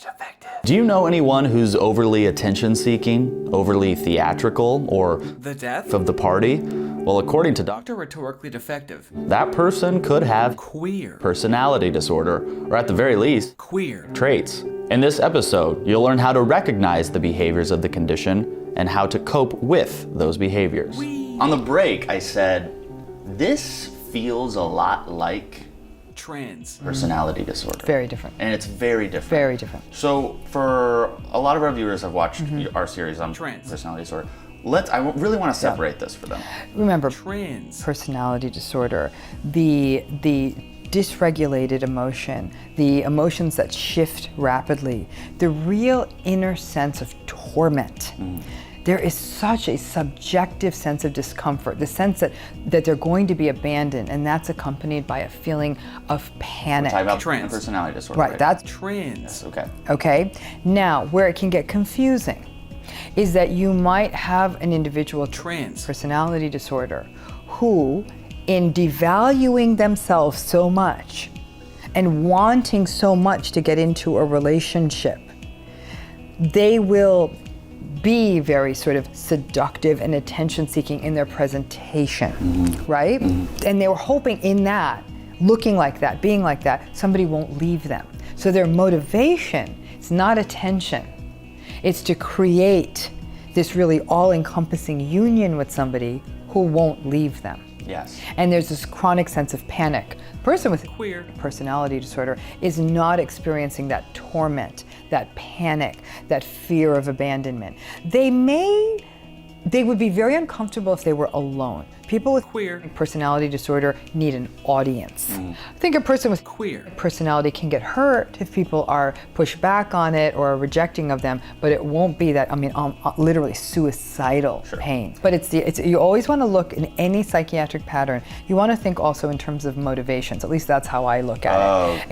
defective. Do you know anyone who's overly attention-seeking, overly theatrical, or The death of the party? Well, according to Dr. rhetorically defective. that person could have Queer. personality disorder, or at the very least, Queer. traits. In this episode, you'll learn how to recognize the behaviors of the condition and how to cope with those behaviors. On the break, I said, this feels a lot like Trans. personality disorder. Very different. And it's very different. Very different. So for a lot of our viewers have watched our series on Trans. personality disorder. I really want to separate this for them. Remember, Trans. personality disorder, the dysregulated emotion, the emotions that shift rapidly, the real inner sense of torment. There is such a subjective sense of discomfort, the sense that they're going to be abandoned, and that's accompanied by a feeling of panic. Talking about Trans. personality disorder. Right, that's Trans. okay. okay. Now, where it can get confusing is that you might have an individual Trans. personality disorder who, in devaluing themselves so much and wanting so much to get into a relationship, they will be very sort of seductive and attention-seeking in their presentation, right? And they were hoping in that, looking like that, being like that, somebody won't leave them. So their motivation is not attention. It's to create this really all-encompassing union with somebody who won't leave them. Yes. And there's this chronic sense of panic. A person with Queer. personality disorder is not experiencing that torment, that panic, that fear of abandonment. They would be very uncomfortable if they were alone. People with Queer. personality disorder need an audience. I think a person with Queer. personality can get hurt if people are pushed back on it or are rejecting of them, but it won't be that, literally suicidal pain. But you always want to look in any psychiatric pattern, you want to think also in terms of motivations. At least that's how I look at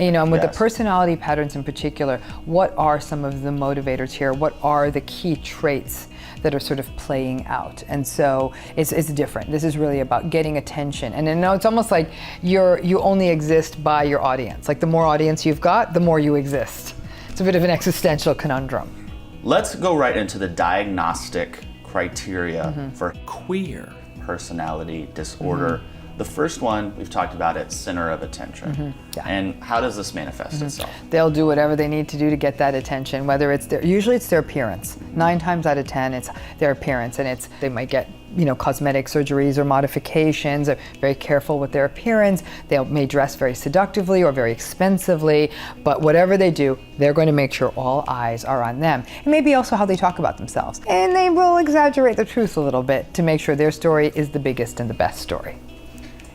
it. And with the personality patterns in particular, what are some of the motivators here? What are the key traits that are sort of playing out? And so it's different. This is really about getting attention. And it's almost like you only exist by your audience. Like the more audience you've got, the more you exist. It's a bit of an existential conundrum. Let's go right into the diagnostic criteria for Queer. personality disorder. The first one we've talked about, it's center of attention. Yeah. And how does this manifest itself? They'll do whatever they need to do to get that attention, whether it's usually it's their appearance. 9 times out of 10, it's their appearance, and they might get, cosmetic surgeries or modifications. They're very careful with their appearance. They may dress very seductively or very expensively, but whatever they do, they're going to make sure all eyes are on them. And maybe also how they talk about themselves. And they will exaggerate the truth a little bit to make sure their story is the biggest and the best story.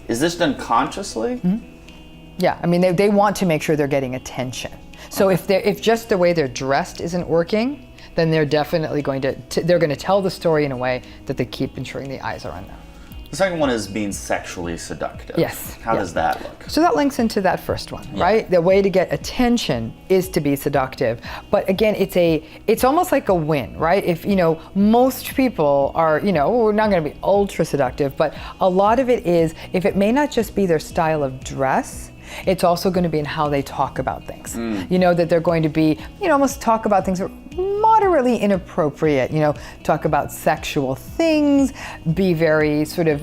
Is this done consciously? Yeah, they want to make sure they're getting attention. So if just the way they're dressed isn't working, then they're definitely going to tell the story in a way that they keep ensuring the eyes are on them. The second one is being sexually seductive. Yes. How does that look? So that links into that first one, right? The way to get attention is to be seductive. But again, it's almost like a win, right? If, most people are, we're not going to be ultra seductive, but a lot of it is, if it may not just be their style of dress, it's also going to be in how they talk about things. That they're going to be, almost talk about things that are moderately inappropriate, talk about sexual things, be very sort of,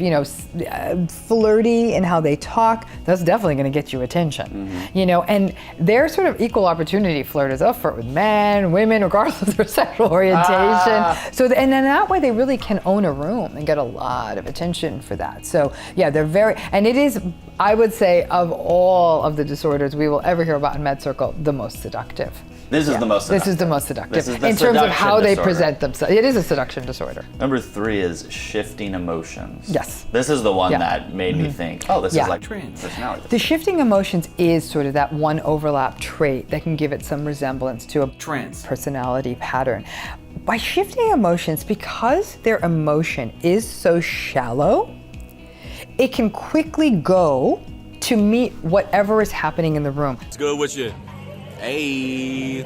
flirty in how they talk. That's definitely going to get you attention, and they're sort of equal opportunity flirters. They'll flirt with men, women, regardless of their sexual orientation. So, and then that way they really can own a room and get a lot of attention for that. So yeah, they're very, and it is, I would say, of all of the disorders we will ever hear about in Med Circle, the most seductive. This is the most seductive. This is the most seductive. This is the in terms of how they disorder. present themselves. It is a seduction disorder. Number 3 is shifting emotions. Yes. This is the one that made me think, this is like Trans. personality. The shifting emotions is sort of that one overlap trait that can give it some resemblance to a Trans. personality pattern. By shifting emotions, because their emotion is so shallow, it can quickly go to meet whatever is happening in the room. It's good with you. Hey.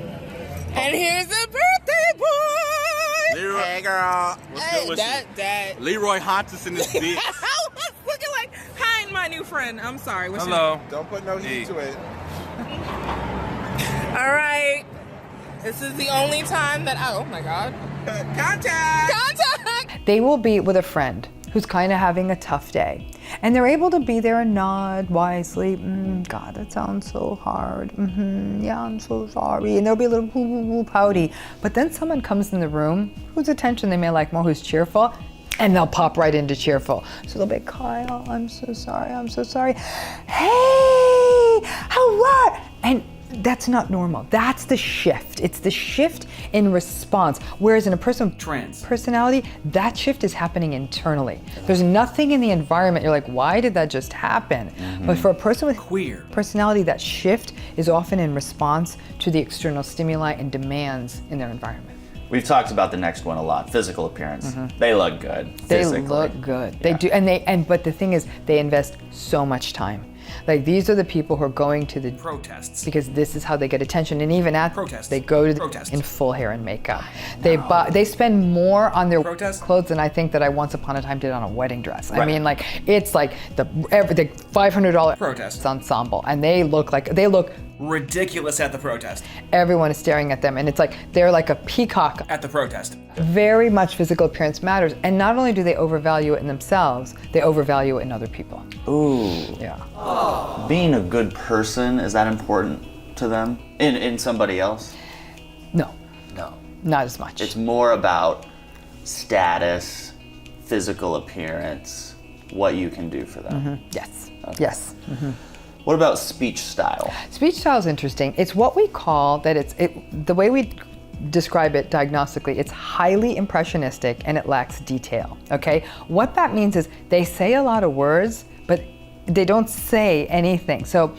And here's the birthday boy. Leroy. Hey, girl. What's hey, good with that. Leroy Hontus in this bitch. I was looking like, hi, my new friend. I'm sorry. What's Hello. Your Don't put no heat to it. All right. This is the only time that oh my God. Contact! Contact! They will be with a friend who's kind of having a tough day. And they're able to be there and nod wisely. God, that sounds so hard. Yeah, I'm so sorry. And they'll be a little woo pouty. But then someone comes in the room whose attention they may like more, who's cheerful, and they'll pop right into cheerful. So they'll be, Kyle, I'm so sorry, I'm so sorry. Hey, how what? And that's not normal. That's the shift. It's the shift in response. Whereas in a person with Trans. personality, that shift is happening internally. There's nothing in the environment. You're like, why did that just happen? But for a person with Queer. personality, that shift is often in response to the external stimuli and demands in their environment. We've talked about the next one a lot, physical appearance. They look good They physically. look good. Yeah. They do, but the thing is, they invest so much time. Like these are the people who are going to the Protests. because this is how they get attention, and even at Protests. they go to Protests. in full hair and makeup. They spend more on their Protests. clothes than I think that I once upon a time did on a wedding dress. I Right. mean, like it's like the $500 Protests. ensemble, and they look Ridiculous at the protest. everyone is staring at them, and it's like they're like a peacock. At the protest. Very much physical appearance matters, and not only do they overvalue it in themselves, they overvalue it in other people. Ooh. Yeah. Being a good person, is that important to them? In somebody else? No, No. not as much. It's more about status, physical appearance, what you can do for them. Yes. Okay. Yes. What about speech style? Speech style is interesting. It's what we call that the way we describe it diagnostically, it's highly impressionistic and it lacks detail, okay? What that means is they say a lot of words, but they don't say anything. So,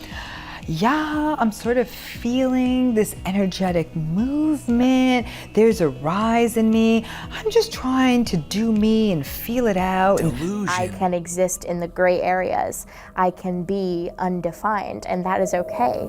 yeah, I'm sort of feeling this energetic movement. There's a rise in me. I'm just trying to do me and feel it out. Illusion. I can exist in the gray areas. I can be undefined, and that is okay.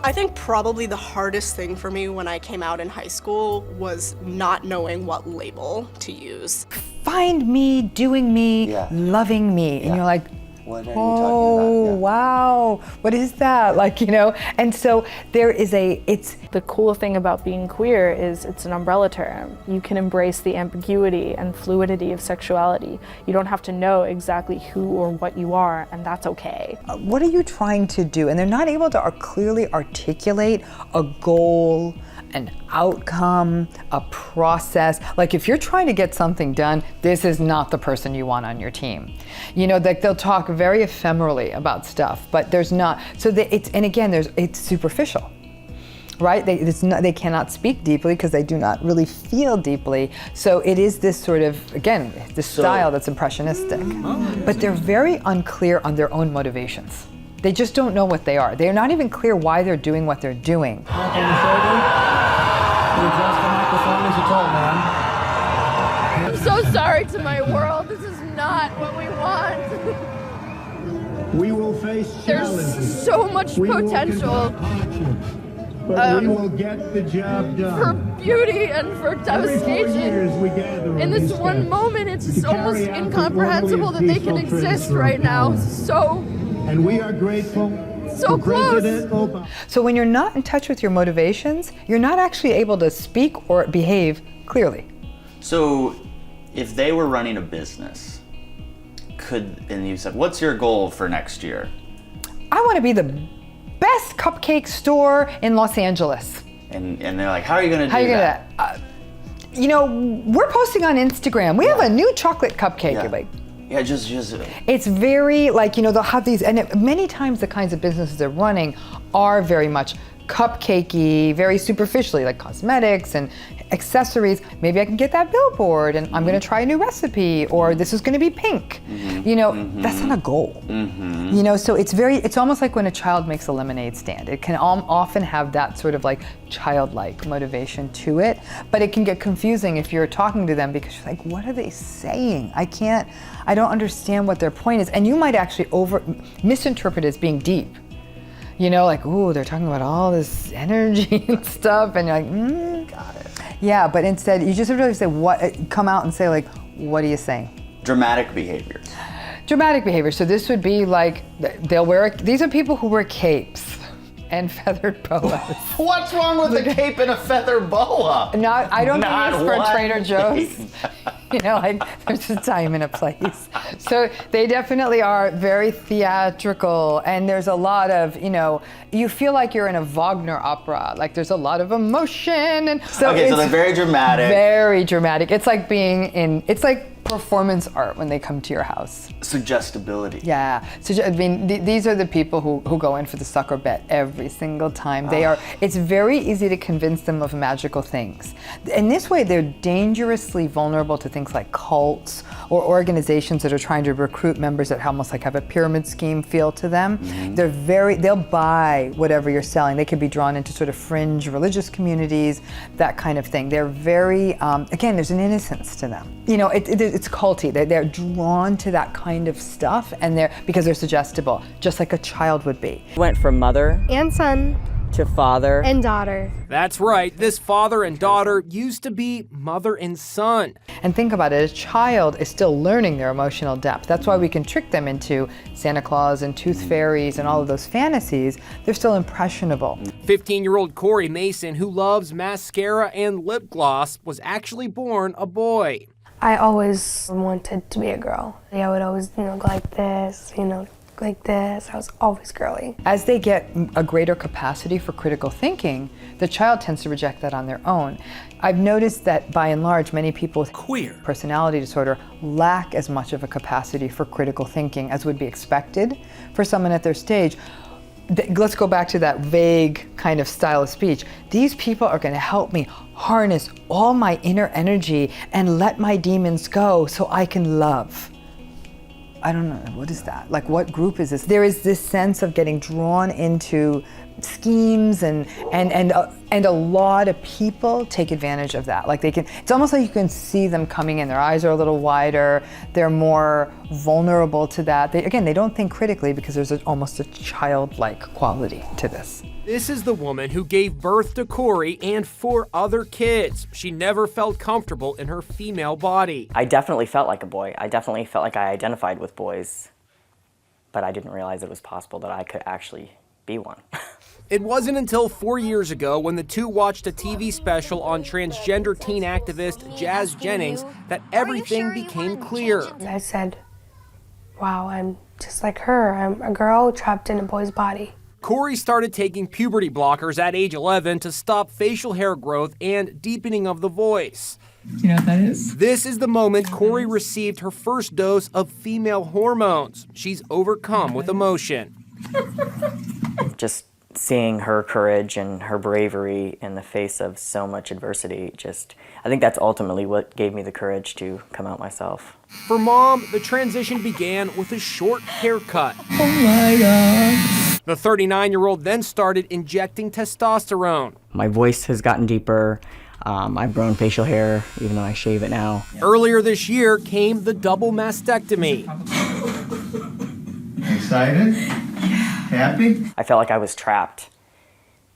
I think probably the hardest thing for me when I came out in high school was not knowing what label to use. Find me, doing me, Yeah. loving me. And Yeah. you're like, What are you oh, talking about? Yeah. wow, what is that? Like, and so there is it's The cool thing about being queer is it's an umbrella term. You can embrace the ambiguity and fluidity of sexuality. You don't have to know exactly who or what you are, and that's okay. what are you trying to do? And they're not able to clearly articulate a goal, an outcome, a process. Like if you're trying to get something done, this is not the person you want on your team. Like they'll talk very ephemerally about stuff, but there's not. So it's superficial, right? They cannot speak deeply because they do not really feel deeply. So it is this sort of, again, this style that's impressionistic. But they're very unclear on their own motivations. They just don't know what they are. They're not even clear why they're doing what they're doing. I'm so sorry to my world. This is not what we want. We will face challenges. There's so much We will potential confront hardship, but we will get the job for done. beauty and for Every 4 devastation. years we gather In this these one steps moment, it's to carry almost out the incomprehensible orderly that and they can peaceful exist transfer of right now. power. So And we are grateful So to close. President Obama. So when you're not in touch with your motivations, you're not actually able to speak or behave clearly. So, if they were running a business, and you said, what's your goal for next year? I want to be the best cupcake store in Los Angeles. And they're like, how are you going to do How are you that? gonna? We're posting on Instagram. We have a new chocolate cupcake. Yeah. You're like, Yeah, just it's very like they'll have these, and many times the kinds of businesses they're running are very much cupcakey, very superficially, like cosmetics and accessories. Maybe I can get that billboard, and I'm going to try a new recipe, or this is going to be pink. That's not a goal. So it's almost like when a child makes a lemonade stand. It can often have that sort of like childlike motivation to it, but it can get confusing if you're talking to them because you're like, what are they saying? I don't understand what their point is, and you might actually misinterpret it as being deep. Like, ooh, they're talking about all this energy and stuff, and you're like, got it. Yeah, but instead, you just have to say, come out and say, like, what are you saying? dramatic behaviors. Dramatic behavior. So this would be like, these are people who wear capes. and feathered boas. What's wrong with a cape and a feather boa? I don't think it's for one Trader Joe's. thing. There's a time and a place. So they definitely are very theatrical, and there's a lot of, you feel like you're in a Wagner opera. Like there's a lot of emotion, and so they're very dramatic. Very dramatic. It's like it's like performance art when they come to your house. Suggestibility. Yeah. So these are the people who go in for the sucker bet every single time. It's very easy to convince them of magical things. In this way, they're dangerously vulnerable to things like cults or organizations that are trying to recruit members that almost like have a pyramid scheme feel to them. Mm-hmm. They'll buy whatever you're selling. They could be drawn into sort of fringe religious communities, that kind of thing. They're very, again, there's an innocence to them. It's culty. They're drawn to that kind of stuff, and because they're suggestible, just like a child would be. Went from mother and son to father and daughter. That's right. This father and daughter used to be mother and son. And think about it, a child is still learning their emotional depth. That's why we can trick them into Santa Claus and tooth fairies and all of those fantasies. They're still impressionable. 15-year-old Corey Maison, who loves mascara and lip gloss, was actually born a boy. I always wanted to be a girl. I would always, go like this, like this. I was always girly. As they get a greater capacity for critical thinking, the child tends to reject that on their own. I've noticed that by and large, many people with queer personality disorder lack as much of a capacity for critical thinking as would be expected for someone at their stage. Let's go back to that vague kind of style of speech. These people are going to help me harness all my inner energy and let my demons go so I can love. I don't know, what is that? Like, what group is this? There is this sense of getting drawn into schemes and a lot of people take advantage of that. Like it's almost like you can see them coming in. Their eyes are a little wider. They're more vulnerable to that. They don't think critically because there's almost a childlike quality to this. This is the woman who gave birth to Corey and 4 other kids. She never felt comfortable in her female body. I definitely felt like a boy. I definitely felt like I identified with boys, but I didn't realize it was possible that I could actually be one. It wasn't until 4 years ago when the two watched a TV special on transgender teen activist Jazz Jennings that everything became clear. I said, wow, I'm just like her. I'm a girl trapped in a boy's body. Corey started taking puberty blockers at age 11 to stop facial hair growth and deepening of the voice. Do you know what that is? This is the moment Corey received her first dose of female hormones. She's overcome with emotion. Just seeing her courage and her bravery in the face of so much adversity, I think that's ultimately what gave me the courage to come out myself. For Mom, the transition began with a short haircut. Oh my God. The 39-year-old then started injecting testosterone. My voice has gotten deeper. I've grown facial hair, even though I shave it now. Earlier this year came the double mastectomy. Excited? Happy? I felt like I was trapped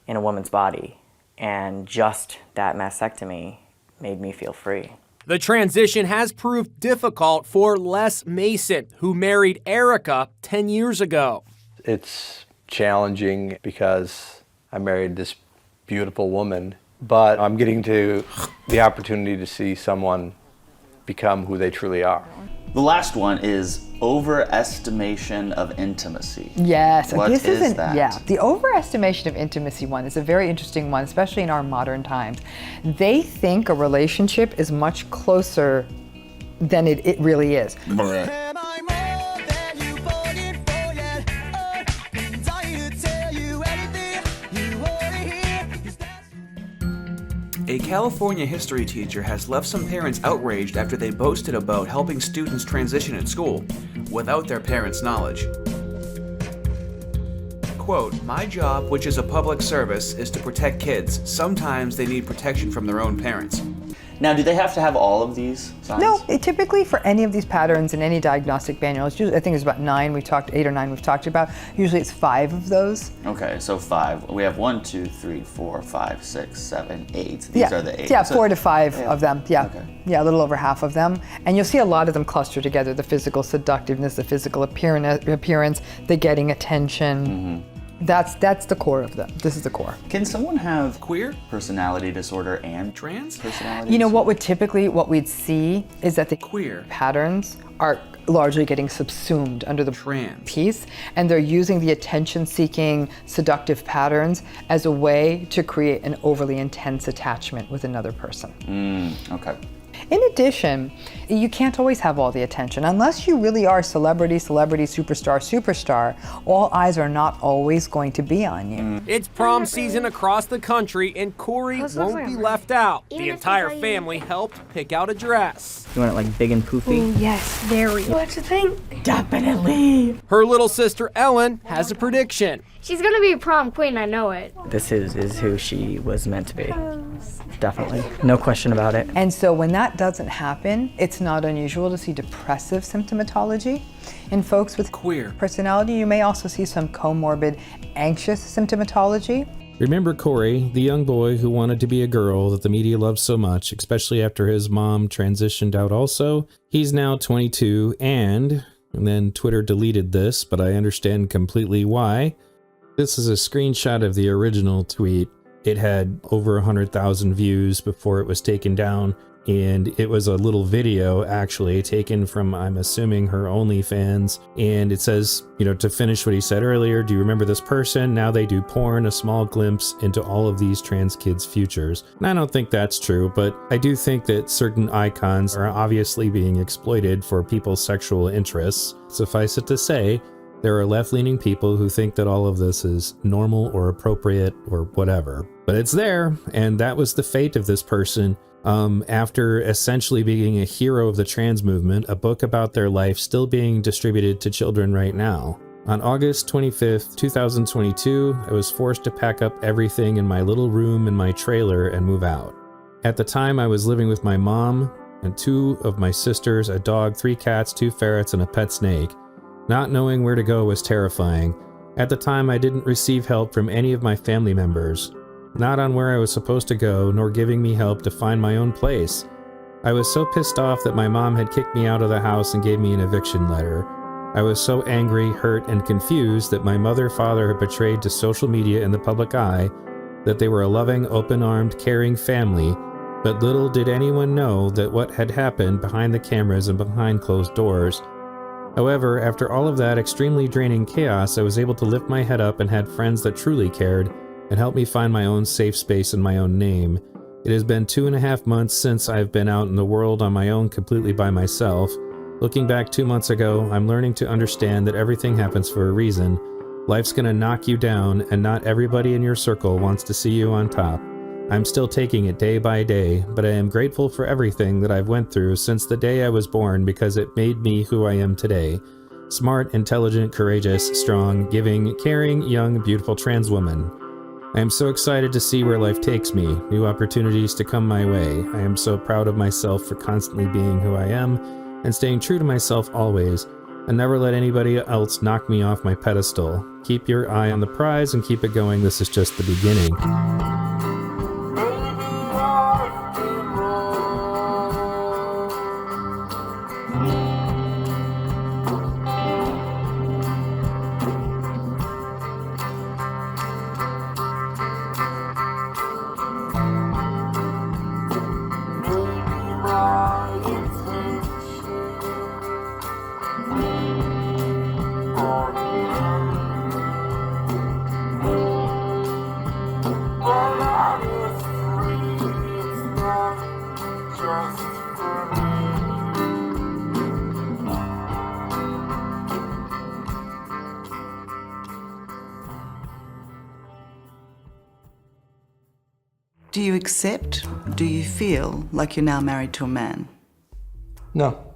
in a woman's body, and just that mastectomy made me feel free. The transition has proved difficult for Les Mason, who married Erica 10 years ago. It's challenging because I married this beautiful woman, but I'm getting to the opportunity to see someone become who they truly are. The last one is overestimation of intimacy. Yes, What is that? Yeah, the overestimation of intimacy one is a very interesting one, especially in our modern times. They think a relationship is much closer than it really is. A California history teacher has left some parents outraged after they boasted about helping students transition at school without their parents' knowledge. Quote, "My job, which is a public service, is to protect kids. Sometimes they need protection from their own parents." Now, do they have to have all of these signs? No, typically for any of these patterns in any diagnostic manual, it's usually, I think it's about 8 or 9 we've talked about. Usually it's 5 of those. Okay, so 5. We have 1, 2, 3, 4, 5, 6, 7, 8. These are the 8. Yeah, 4 to 5 of them. Yeah. Okay. Yeah, a little over half of them. And you'll see a lot of them cluster together: the physical seductiveness, the physical appearance, the getting attention. That's the core of them. This is the core. Can someone have queer personality disorder and trans personality You know, disorder? what we'd see is that the queer patterns are largely getting subsumed under the trans piece, and they're using the attention-seeking, seductive patterns as a way to create an overly intense attachment with another person. Okay. In addition, you can't always have all the attention. Unless you really are celebrity, superstar, all eyes are not always going to be on you. It's prom season across the country, and Corey won't be left out. The entire family helped pick out a dress. You want it like big and poofy? Yes, very. What you think? Definitely. Her little sister Ellen has a prediction. She's gonna be prom queen, I know it. This is who she was meant to be. Definitely. No question about it. And so when that doesn't happen, it's not unusual to see depressive symptomatology. In folks with queer personality, you may also see some comorbid anxious symptomatology. Remember Corey, the young boy who wanted to be a girl that the media loves so much, especially after his mom transitioned out also? He's now 22 and then Twitter deleted this, but I understand completely why. This is a screenshot of the original tweet. It had over 100,000 views before it was taken down, and it was a little video actually taken from, I'm assuming, her OnlyFans. And it says, you know, to finish what he said earlier, do you remember this person? Now they do porn, a small glimpse into all of these trans kids' futures. And I don't think that's true, but I do think that certain icons are obviously being exploited for people's sexual interests. Suffice it to say, there are left-leaning people who think that all of this is normal or appropriate or whatever. But it's there, and that was the fate of this person. After essentially being a hero of the trans movement, a book about their life still being distributed to children right now. On August 25th, 2022, I was forced to pack up everything in my little room in my trailer and move out. At the time, I was living with my mom and 2 of my sisters, a dog, 3 cats, 2 ferrets, and a pet snake. Not knowing where to go was terrifying. At the time, I didn't receive help from any of my family members, not on where I was supposed to go, nor giving me help to find my own place. I was so pissed off that my mom had kicked me out of the house and gave me an eviction letter. I was so angry, hurt, and confused that my mother and father had betrayed to social media and the public eye that they were a loving, open-armed, caring family, but little did anyone know that what had happened behind the cameras and behind closed doors. However, after all of that extremely draining chaos, I was able to lift my head up and had friends that truly cared and helped me find my own safe space and my own name. It has been 2.5 months since I've been out in the world on my own completely by myself. Looking back 2 months ago, I'm learning to understand that everything happens for a reason. Life's gonna knock you down, and not everybody in your circle wants to see you on top. I'm still taking it day by day, but I am grateful for everything that I've went through since the day I was born because it made me who I am today. Smart, intelligent, courageous, strong, giving, caring, young, beautiful trans woman. I am so excited to see where life takes me, new opportunities to come my way. I am so proud of myself for constantly being who I am and staying true to myself always, and never let anybody else knock me off my pedestal. Keep your eye on the prize and keep it going. This is just the beginning. Do you accept? Do you feel like you're now married to a man? No.